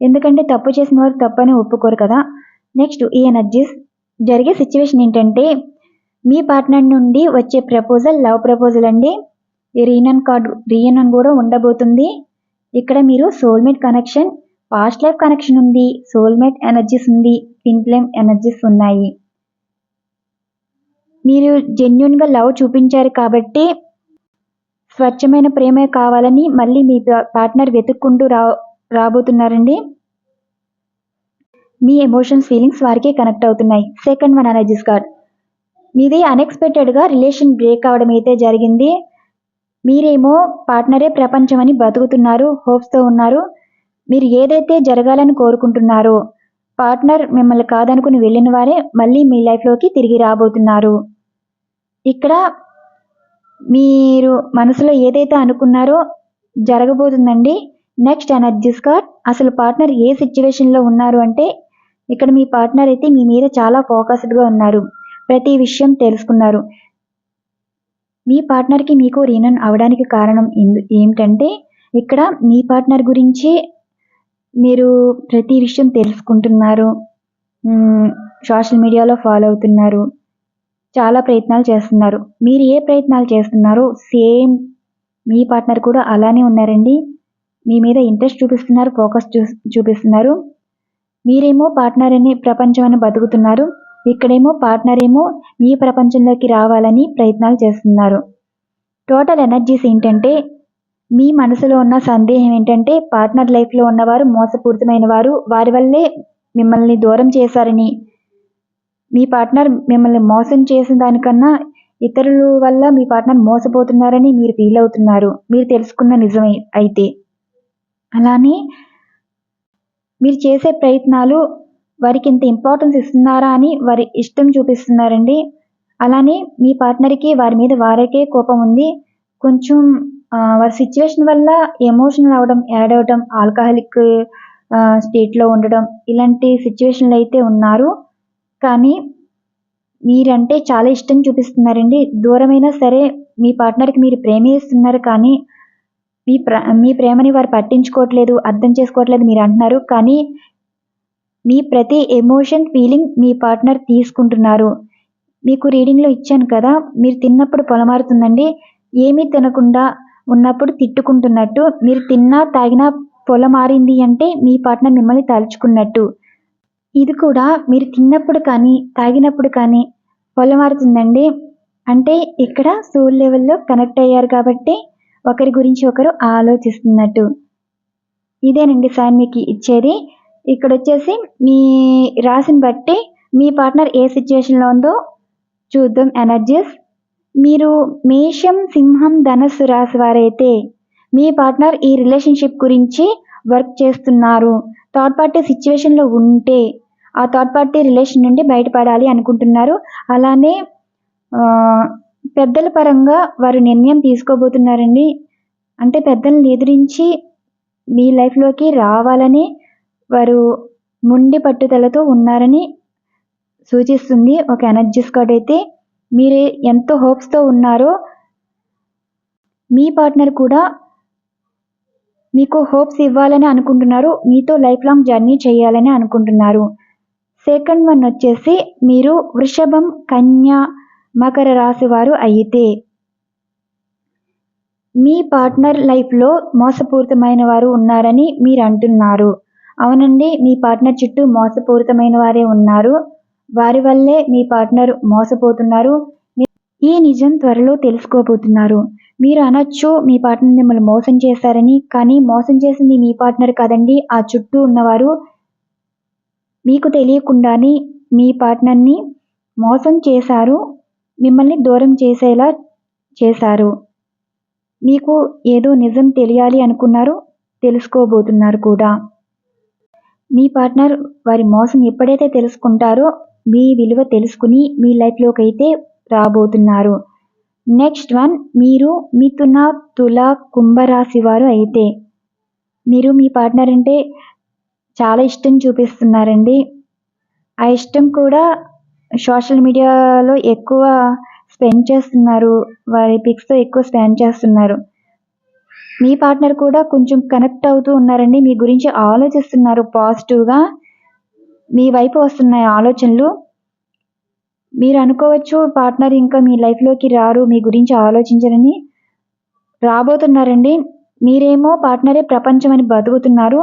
ఎందుకంటే తప్పు చేసిన వారు తప్పని ఒప్పుకోరు కదా. నెక్స్ట్ ఈ ఎనర్జీస్ జరిగే సిచ్యువేషన్ ఏంటంటే, మీ పార్ట్నర్ నుండి వచ్చే ప్రపోజల్ లవ్ ప్రపోజల్ అండి. ఈ రీయూనియన్ కూడా ఉండబోతుంది. ఇక్కడ మీరు soulmate connection, past life connection ఉంది, సోల్మేట్ ఎనర్జీస్ ఉంది, ట్విన్ ఫ్లేమ్ ఎనర్జీస్ ఉన్నాయి. మీరు జెన్యున్గా లవ్ చూపించారు కాబట్టి స్వచ్ఛమైన ప్రేమే కావాలని మళ్ళీ మీ పార్ట్నర్ వెతుక్కుంటూ రాబోతున్నారండి. మీ ఎమోషన్స్ ఫీలింగ్స్ వారికే కనెక్ట్ అవుతున్నాయి. సెకండ్ వన్ ఎనర్జీస్ కార్డ్, మీది అన్ఎక్స్పెక్టెడ్గా రిలేషన్ బ్రేక్ అవడం అయితే జరిగింది. మీరేమో పార్ట్నరే ప్రపంచం అని బతుకుతున్నారు, హోప్స్తో ఉన్నారు. మీరు ఏదైతే జరగాలని కోరుకుంటున్నారో పార్ట్నర్ మిమ్మల్ని కాదనుకుని వెళ్ళిన వారే మళ్ళీ మీ లైఫ్లోకి తిరిగి రాబోతున్నారు. ఇక్కడ మీరు మనసులో ఏదైతే అనుకున్నారో జరగబోతుందండి. నెక్స్ట్ ఎనర్జీస్ కార్డ్, అసలు పార్ట్నర్ ఏ సిచ్యువేషన్లో ఉన్నారు అంటే, ఇక్కడ మీ పార్ట్నర్ అయితే మీ మీద చాలా ఫోకస్డ్గా ఉన్నారు, ప్రతి విషయం తెలుసుకున్నారు. మీ పార్ట్నర్కి మీకు రీయూనియన్ అవడానికి కారణం ఏమిటంటే, ఇక్కడ మీ పార్ట్నర్ గురించి మీరు ప్రతి విషయం తెలుసుకుంటున్నారు, సోషల్ మీడియాలో ఫాలో అవుతున్నారు, చాలా ప్రయత్నాలు చేస్తున్నారు. మీరు ఏ ప్రయత్నాలు చేస్తున్నారో సేమ్ మీ పార్ట్నర్ కూడా అలానే ఉన్నారండి. మీ మీద ఇంట్రెస్ట్ చూపిస్తున్నారు, ఫోకస్ చూపిస్తున్నారు. మీరేమో పార్ట్నర్ అనే ప్రపంచం అని బతుకుతున్నారు, ఇక్కడేమో పార్ట్నర్ ఏమో మీ ప్రపంచంలోకి రావాలని ప్రయత్నాలు చేస్తున్నారు. టోటల్ ఎనర్జీస్ ఏంటంటే, మీ మనసులో ఉన్న సందేహం ఏంటంటే పార్ట్నర్ లైఫ్లో ఉన్నవారు మోసపూరితమైన వారు, వారి వల్లే మిమ్మల్ని దూరం చేశారని, మీ పార్ట్నర్ మిమ్మల్ని మోసం చేసిన దానికన్నా ఇతరుల వల్ల మీ పార్ట్నర్ మోసపోతున్నారని మీరు ఫీల్ అవుతున్నారు, మీరు తెలుసుకున్న నిజమే. అయితే అలానే మీరు చేసే ప్రయత్నాలు వారికి ఇంత ఇంపార్టెన్స్ ఇస్తున్నారా అని వారి ఇష్టం చూపిస్తున్నారండి. అలానే మీ పార్ట్నర్కి వారి మీద వారికే కోపం ఉంది. కొంచెం వారి సిచ్యువేషన్ వల్ల ఎమోషనల్ అవ్వడం, యాడ్ అవ్వడం, ఆల్కహాలిక్ స్టేట్లో ఉండడం, ఇలాంటి సిచ్యువేషన్లు అయితే ఉన్నారు. కానీ మీరంటే చాలా ఇష్టం చూపిస్తున్నారండి. దూరమైనా సరే మీ పార్ట్నర్కి మీరు ప్రేమే ఇస్తున్నారు, కానీ మీ ప్రేమని వారు పట్టించుకోవట్లేదు, అర్థం చేసుకోవట్లేదు మీరు అంటున్నారు. కానీ మీ ప్రతి ఎమోషన్, ఫీలింగ్ మీ పార్ట్నర్ తీసుకుంటున్నారు. మీకు రీడింగ్లో ఇచ్చాను కదా, మీరు తిన్నప్పుడు పొలమారుతుందండి. ఏమీ తినకుండా ఉన్నప్పుడు తిట్టుకుంటున్నట్టు, మీరు తిన్నా తాగినా పొలమారింది అంటే మీ పార్ట్నర్ మిమ్మల్ని తలుచుకున్నట్టు. ఇది కూడా మీరు తిన్నప్పుడు కానీ తాగినప్పుడు కానీ పొలమారుతుందండి. అంటే ఇక్కడ సోల్ లెవెల్లో కనెక్ట్ అయ్యారు కాబట్టి ఒకరి గురించి ఒకరు ఆలోచిస్తున్నట్టు. ఇదేనండి సైన్ మీకు ఇచ్చేది. ఇక్కడ వచ్చేసి మీ రాశిని బట్టి మీ పార్ట్నర్ ఏ సిచ్యువేషన్లో ఉందో చూద్దాం ఎనర్జీస్. మీరు మేషం, సింహం, ధనస్సు రాశి వారైతే మీ పార్ట్నర్ ఈ రిలేషన్షిప్ గురించి వర్క్ చేస్తున్నారు. థర్డ్ పార్టీ సిచ్యువేషన్లో ఉంటే ఆ థర్డ్ పార్టీ రిలేషన్ నుండి బయటపడాలి అనుకుంటున్నారు. అలానే పెద్దల పరంగా వారు నిర్ణయం తీసుకోబోతున్నారండి. అంటే పెద్దలను ఎదిరించి మీ లైఫ్లోకి రావాలని వారు మొండి పట్టుదలతో ఉన్నారని సూచిస్తుంది ఒక ఎనర్జీస్ కార్డ్ అయితే. మీరు ఎంతో హోప్స్తో ఉన్నారో మీ పార్ట్నర్ కూడా మీకు హోప్స్ ఇవ్వాలని అనుకుంటున్నారు, మీతో లైఫ్ లాంగ్ జర్నీ చేయాలని అనుకుంటున్నారు. సెకండ్ వన్ వచ్చేసి మీరు వృషభం, కన్య, మకర రాశి వారు అయితే మీ పార్ట్నర్ లైఫ్లో మోసపూరితమైన వారు ఉన్నారని మీరు అంటున్నారు. అవునండి, మీ పార్ట్నర్ చుట్టూ మోసపూరితమైన వారే ఉన్నారు. వారి వల్లే మీ పార్ట్నర్ మోసపోతున్నారు. ఈ నిజం త్వరలో తెలుసుకోబోతున్నారు. మీరు అనొచ్చు మీ పార్ట్నర్ మిమ్మల్ని మోసం చేశారని, కానీ మోసం చేసింది మీ పార్ట్నర్ కాదండి, ఆ చుట్టూ ఉన్నవారు. మీకు తెలియకుండానే మీ పార్ట్నర్ని మోసం చేశారు, మిమ్మల్ని దూరం చేసేలా చేశారు. మీకు ఏదో నిజం తెలియాలి అనుకున్నారు, తెలుసుకోబోతున్నారు కూడా. మీ పార్ట్నర్ వారి మోసం ఎప్పుడైతే తెలుసుకుంటారో మీ విలువ తెలుసుకుని మీ లైఫ్లోకి అయితే రాబోతున్నారు. నెక్స్ట్ వన్ మీరు మిథున, తుల, కుంభరాశి వారు అయితే మీరు మీ పార్ట్నర్ అంటే చాలా ఇష్టం చూపిస్తున్నారండి. ఆ ఇష్టం కూడా సోషల్ మీడియాలో ఎక్కువ స్పెండ్ చేస్తున్నారు, వారి పిక్స్తో ఎక్కువ స్పెండ్ చేస్తున్నారు. మీ పార్ట్నర్ కూడా కొంచెం కనెక్ట్ అవుతూ ఉన్నారండి, మీ గురించి ఆలోచిస్తున్నారు పాజిటివ్గా. మీ వైపు వస్తున్నాయి ఆలోచనలు. మీరు అనుకోవచ్చు పార్ట్నర్ ఇంకా మీ లైఫ్లోకి రారు, మీ గురించి ఆలోచించరని. రాబోతున్నారండి. మీరేమో పార్ట్నరే ప్రపంచం అని బతుకుతున్నారు,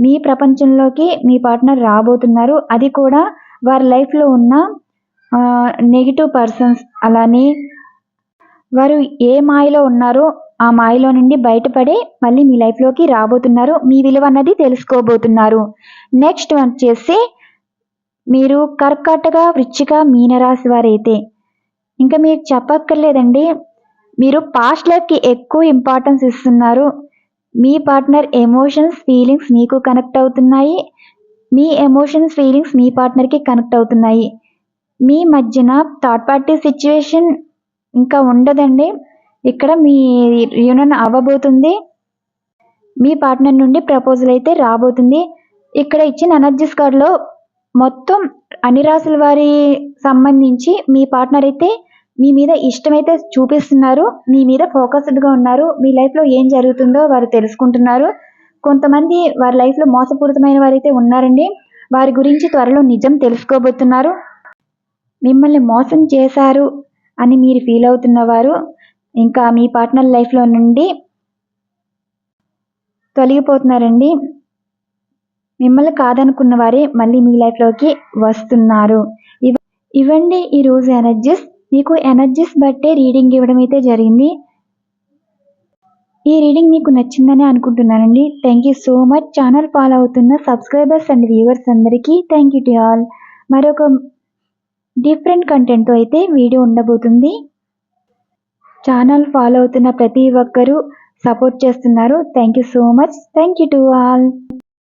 మీ ప్రపంచంలోకి మీ పార్ట్నర్ రాబోతున్నారు. అది కూడా వారి లైఫ్లో ఉన్న నెగిటివ్ పర్సన్స్, అలానే వారు ఏ మాయలో ఉన్నారో ఆ మాయలో నుండి బయటపడే మళ్ళీ మీ లైఫ్లోకి రాబోతున్నారు. మీ విలువ అన్నది తెలుసుకోబోతున్నారు. నెక్స్ట్ వచ్చేసి మీరు కర్కాటక, వృశ్చిక, మీనరాశి వారైతే ఇంకా మీరు చెప్పక్కర్లేదండి, మీరు పాస్ట్ లైఫ్కి ఎక్కువ ఇంపార్టెన్స్ ఇస్తున్నారు. మీ పార్ట్నర్ ఎమోషన్స్, ఫీలింగ్స్ మీకు కనెక్ట్ అవుతున్నాయి, మీ ఎమోషన్స్, ఫీలింగ్స్ మీ పార్ట్నర్కి కనెక్ట్ అవుతున్నాయి. మీ మధ్యన థర్డ్ పార్టీ సిచ్యువేషన్ ఇంకా ఉండదండి. ఇక్కడ మీ యూనియన్ అవ్వబోతుంది. మీ పార్ట్నర్ నుండి ప్రపోజల్ అయితే రాబోతుంది. ఇక్కడ ఇచ్చిన ఎనర్జీస్ కార్డులో మొత్తం అన్ని రాశుల వారి సంబంధించి మీ పార్ట్నర్ అయితే మీ మీద ఇష్టమైతే చూపిస్తున్నారు, మీ మీద ఫోకస్డ్గా ఉన్నారు. మీ లైఫ్లో ఏం జరుగుతుందో వారు తెలుసుకుంటున్నారు. కొంతమంది వారి లైఫ్లో మోసపూరితమైన వారైతే ఉన్నారండి, వారి గురించి త్వరలో నిజం తెలుసుకోబోతున్నారు. మిమ్మల్ని మోసం చేశారు అని మీరు ఫీల్ అవుతున్నవారు ఇంకా మీ పార్ట్నర్ లైఫ్లో నుండి తొలగిపోతున్నారండి. మిమ్మల్ని కాదనుకున్న వారే మళ్ళీ మీ లైఫ్లోకి వస్తున్నారు. ఇవండి ఈరోజు ఎనర్జీస్. మీకు ఎనర్జీస్ బట్టే రీడింగ్ ఇవ్వడం అయితే జరిగింది. ఈ రీడింగ్ మీకు నచ్చిందని అనుకుంటున్నానండి. Thank you so much. Channel follow అవుతున్న సబ్స్క్రైబర్స్ అండ్ వ్యూవర్స్ అందరికీ థ్యాంక్ యూ టు ఆల్. మరొక డిఫరెంట్ కంటెంట్తో అయితే వీడియో ఉండబోతుంది. ఛానల్ ఫాలో అవుతున్న ప్రతి ఒక్కరూ సపోర్ట్ చేస్తున్నారు. Thank you so much. Thank you to all.